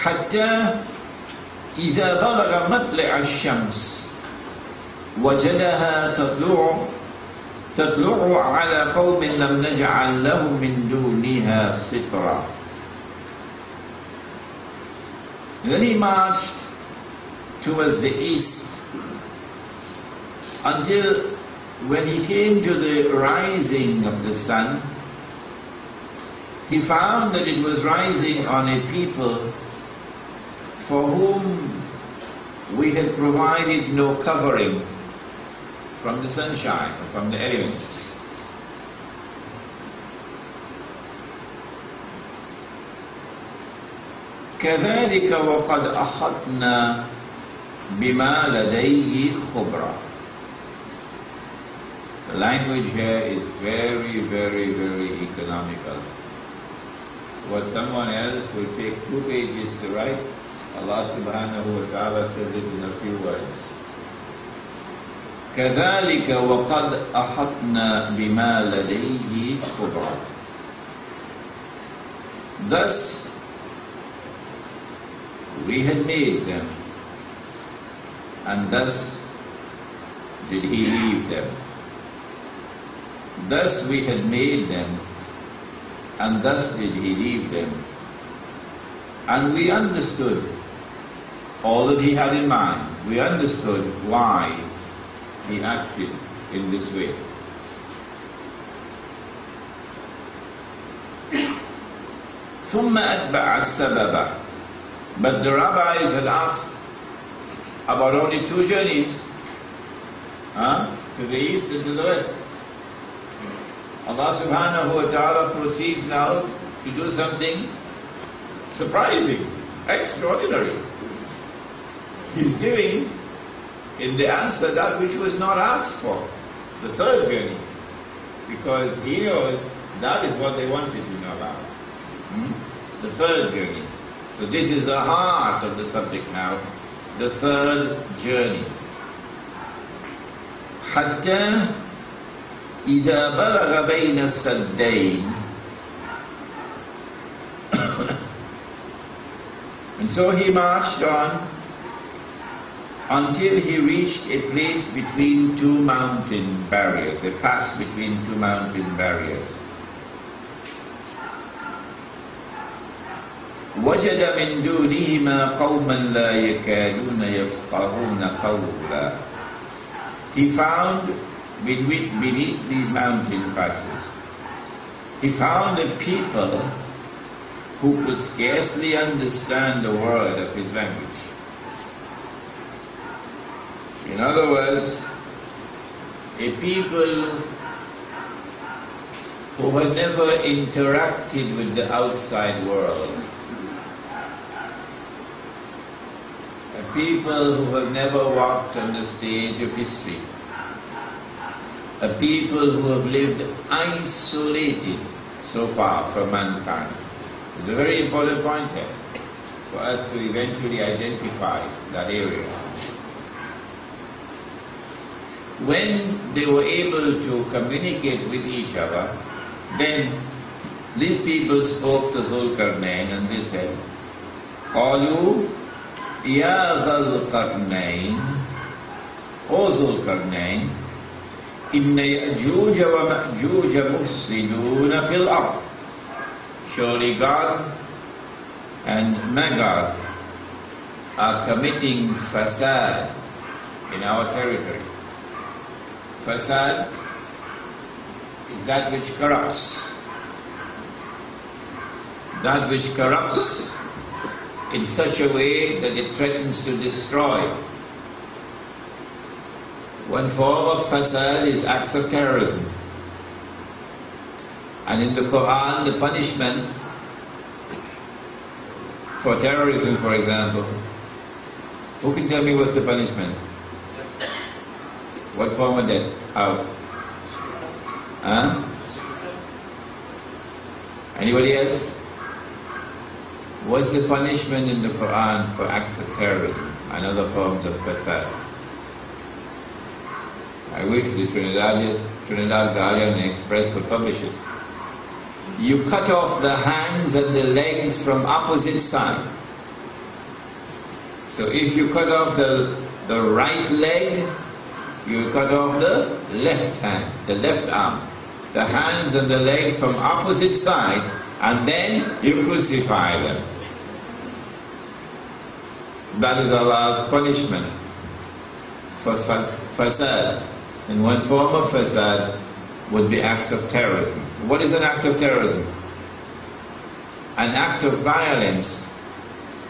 حتى إذا بلغ مطلع الشمس وجدها تطلع على قوم لم نجعل لهم من دونها سترا. Then he marched towards the east until when he came to the rising of the sun, he found that it was rising on a people for whom we had provided no covering from the sunshine, from the elements. كذلك وقد أخذنا بما لديه خبرا. The language here is very, very, very economical. What someone else will take 2 pages to write, Allah subhanahu wa ta'ala says it in a few words. كذلك وقد أحطنا بما لديه خبرا. Thus we had made them, and thus did he leave them. Thus we had made them, and thus did he leave them. And we understood all that he had in mind. We understood why he acted in this way. ثم أتبع السبب. But the rabbis had asked about only 2 journeys, to the east and to the west. Allah subhanahu wa ta'ala proceeds now to do something surprising, extraordinary. He's giving in the answer that which was not asked for, the 3rd journey, because he knows that is what they wanted to know about. The 3rd journey. So this is the heart of the subject now, the 3rd journey. حتى إذا بلغ بين السدين. And so he marched on until he reached a place between 2 mountain barriers, a pass between 2 mountain barriers. وجد من دونهما قوما لا يكادون يفقهون قولا. He found beneath these mountain passes, he found a people who could scarcely understand the word of his language. In other words, a people who had never interacted with the outside world. People who have never walked on the stage of history. A people who have lived isolated so far from mankind. It's a very important point here for us to eventually identify that area. When they were able to communicate with each other, then these people spoke to Zulkarnain and they said, قالوا يا ذا القرنين, O Zulkarnain, إن يأجوج ومأجوج مفسدون في الأرض. Surely God and Magog are committing fasad in our territory. Fasad is that which corrupts. That which corrupts in such a way that it threatens to destroy. One form of fasad is acts of terrorism. And in the Quran, the punishment for terrorism, for example, who can tell me what's the punishment? What form of death? How? Anybody else? What's the punishment in the Quran for acts of terrorism and other forms of fasad? I wish the Trinidad Guardian and Express would publish it. You cut off the hands and the legs from opposite side. So if you cut off the right leg, you cut off the left hand, the left arm, the hands and the legs from opposite side, and then you crucify them. That is Allah's punishment for fasad. And one form of fasad would be acts of terrorism. What is an act of terrorism? An act of violence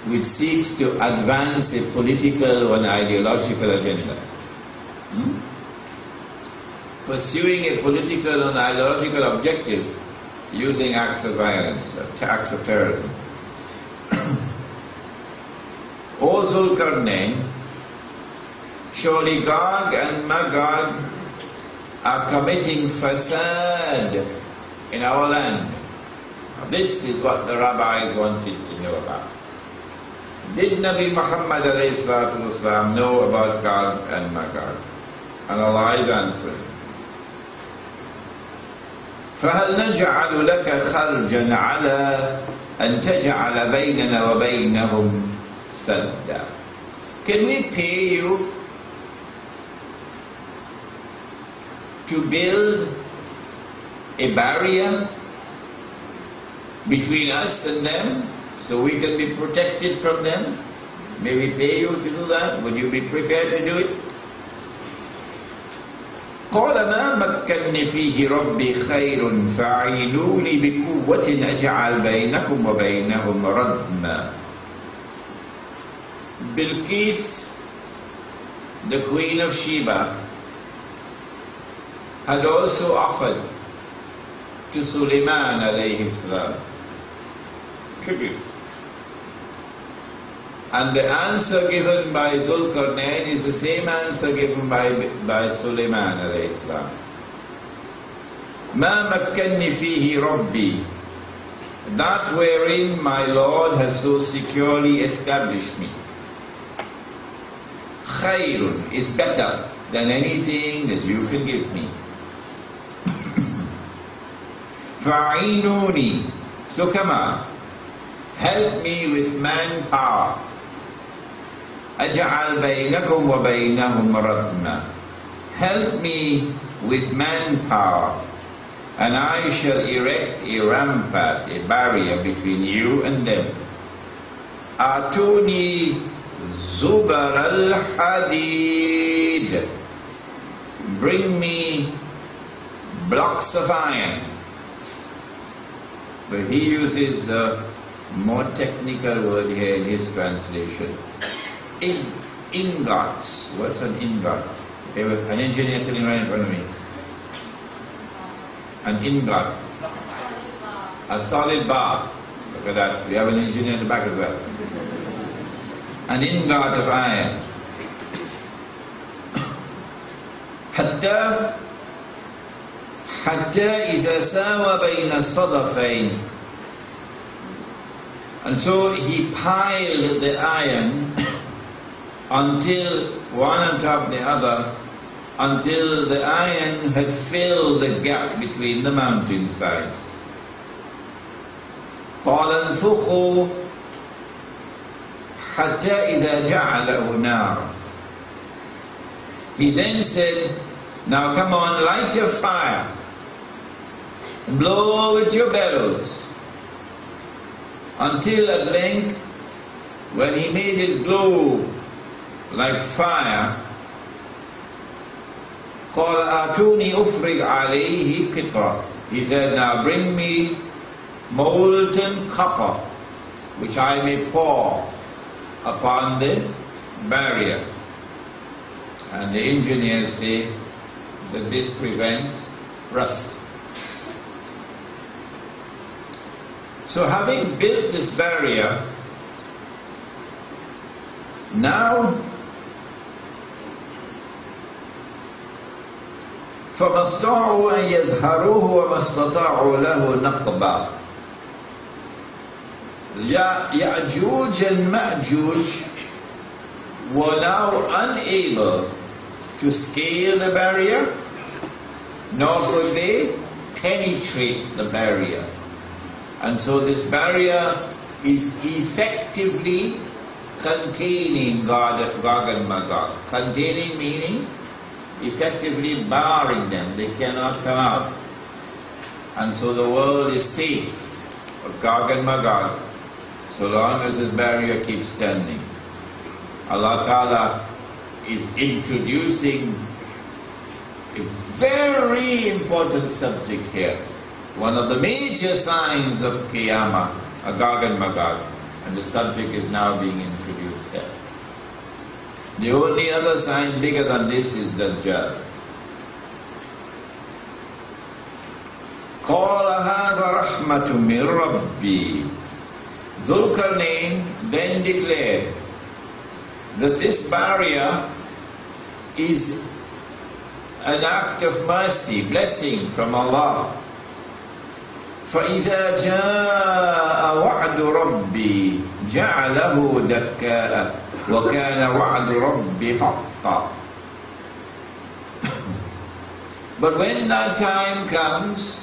which seeks to advance a political or an ideological agenda. Pursuing a political and ideological objective using acts of violence, acts of terrorism. O Zulkarnain, surely Gog and Magog are committing fasad in our land. Now, this is what the rabbis wanted to know about. Did Nabi Muhammad ﷺ know about Gog and Magog? And Allah is answering. فَهَلْ نَجْعَلُ لَكَ خَرْجًا عَلَىٰ أَن تَجْعَلَ بَيْنَنَا وَبَيْنَهُمْ سَدًّا. Can we pay you to build a barrier between us and them so we can be protected from them? May we pay you to do that? Would you be prepared to do it? قال ما مكنني فيه ربي خير فاعينوني بقوة أجعل بينكم وبينهم ردما. Bilqis, the queen of Sheba, had also offered to Sulaiman alayhi salam tribute. And the answer given by Zulkarnain is the same answer given by Sulaiman alayhi salam. ما مكنني فيه ربي, that wherein my Lord has so securely established me. Khairun is better than anything that you can give me. Fa'inuni, so come on, help me with manpower. Aj'al baynakum wa baynahum radma. Help me with manpower, and I shall erect a rampart, a barrier between you and them. Atuni zubar al-hadid. Bring me blocks of iron. But he uses the more technical word here in his translation. Ingots. What's an ingot? An engineer sitting right in front of me. An ingot. A solid bar. Look at that. We have an engineer in the back as well. An ingot of iron. حتى إذا ساوى بين الصدفين. And so he piled the iron until one on top of the other, until the iron had filled the gap between the mountain sides. قال انفخوا حتى إذا جعله نارا. He then said, now come on, light your fire, blow with your bellows, until at length, when he made it glow like fire, قال آتوني أفرغ عليه قطرة. He said, now bring me molten copper, which I may pour upon the barrier. And the engineers say that this prevents rust. So having built this barrier, now فَمَا اسْتَطَاعُوا أَن يَظْهَرُوهُ وَمَا اسْتَطَاعُوا لَهُ نَقْبًا. Ya'juj and Ma'juj were now unable to scale the barrier, nor could they penetrate the barrier. And so this barrier is effectively containing Gog and Magog. Containing meaning effectively barring them. They cannot come out. And so the world is safe of Gog and Magog so long as this barrier keeps standing. Allah Ta'ala is introducing a very important subject here. One of the major signs of Qiyamah, Gog and Magog, and the subject is now being introduced here. The only other sign bigger than this is Dajjal. قَالَ هَذَا رَحْمَةٌ مِّن رَبِّي. Dhul-Qarnayn then declared that this barrier is an act of mercy, blessing from Allah. فَإِذَا جَاءَ وَعْدُ رَبِّي جَعَلَهُ دَكَّاءَ وَكَانَ وَعْدُ رَبِّي حَقًّا. But when that time comes,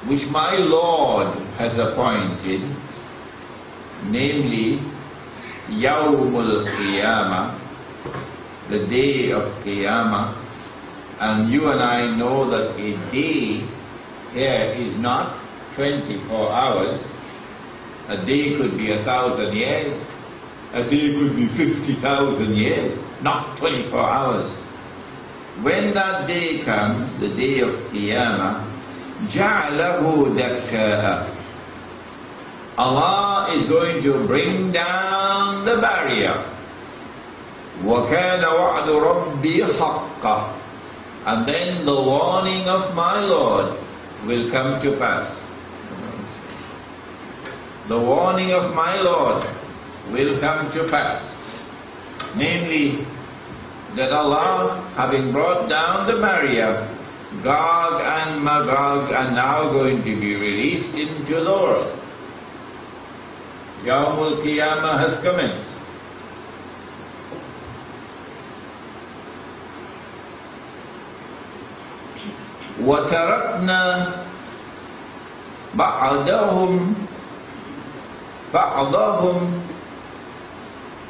which my Lord has appointed, namely Yawmul Qiyamah, the day of Qiyamah, and you and I know that a day here is not 24 hours. A day could be 1,000 years. A day could be 50,000 years, not 24 hours. When that day comes, the day of Qiyamah, جَعَلَهُ دَكَّاءَ. Allah is going to bring down the barrier. وَكَانَ وَعْدُ رَبِّي حَقًّا. And then the warning of my Lord will come to pass. The warning of my Lord will come to pass. Namely, that Allah, having brought down the barrier, Gog and Magog are now going to be released into the world. Yawmul Qiyamah has commenced. وَتَرَكْنَا بَعْضَهُمْ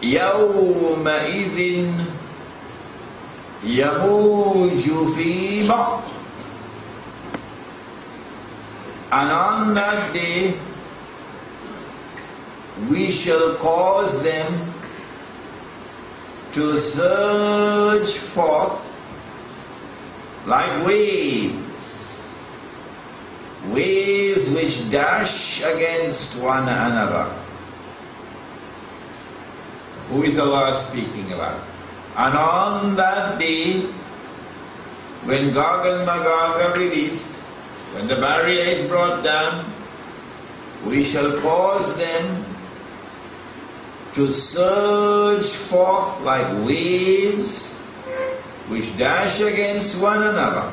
يَوْمَئِذٍ يَمُوجُ فِي بَعْضٍ. And on that day we shall cause them to surge forth like waves, waves which dash against one another. Who is Allah speaking about? And on that day, when Gog and Magog are released, when the barrier is brought down, we shall cause them to surge forth like waves which dash against one another.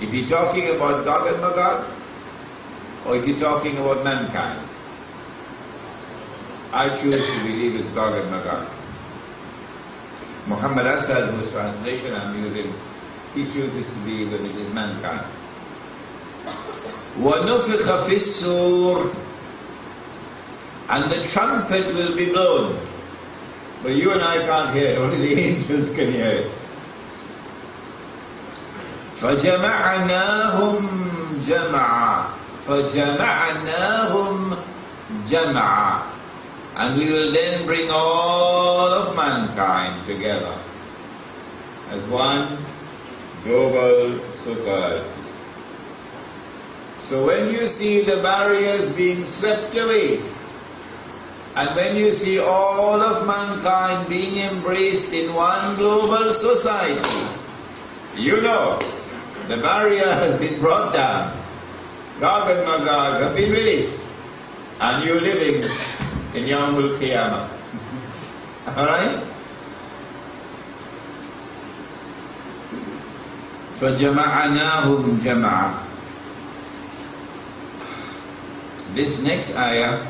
Is he talking about Gog and Magog? Or is he talking about mankind? I choose to believe it's Gog and Magog. Muhammad Asad, whose translation I'm using, he chooses to believe that it is mankind. وَنُفِخَ فِي السُّورِ. And the trumpet will be blown. But you and I can't hear it, only the angels can hear it. فَجَمَعْنَاهُمْ جَمْعًا. فَجَمَعْنَاهُمْ جَمْعًا. And we will then bring all of mankind together as one global society. So when you see the barriers being swept away, and when you see all of mankind being embraced in one global society, you know the barrier has been brought down. Gog and Magog have been released, and you're living in Yawmul Qiyamah. Alright? فَجَمَعَنَاهُمْ جَمَعًا. This next ayah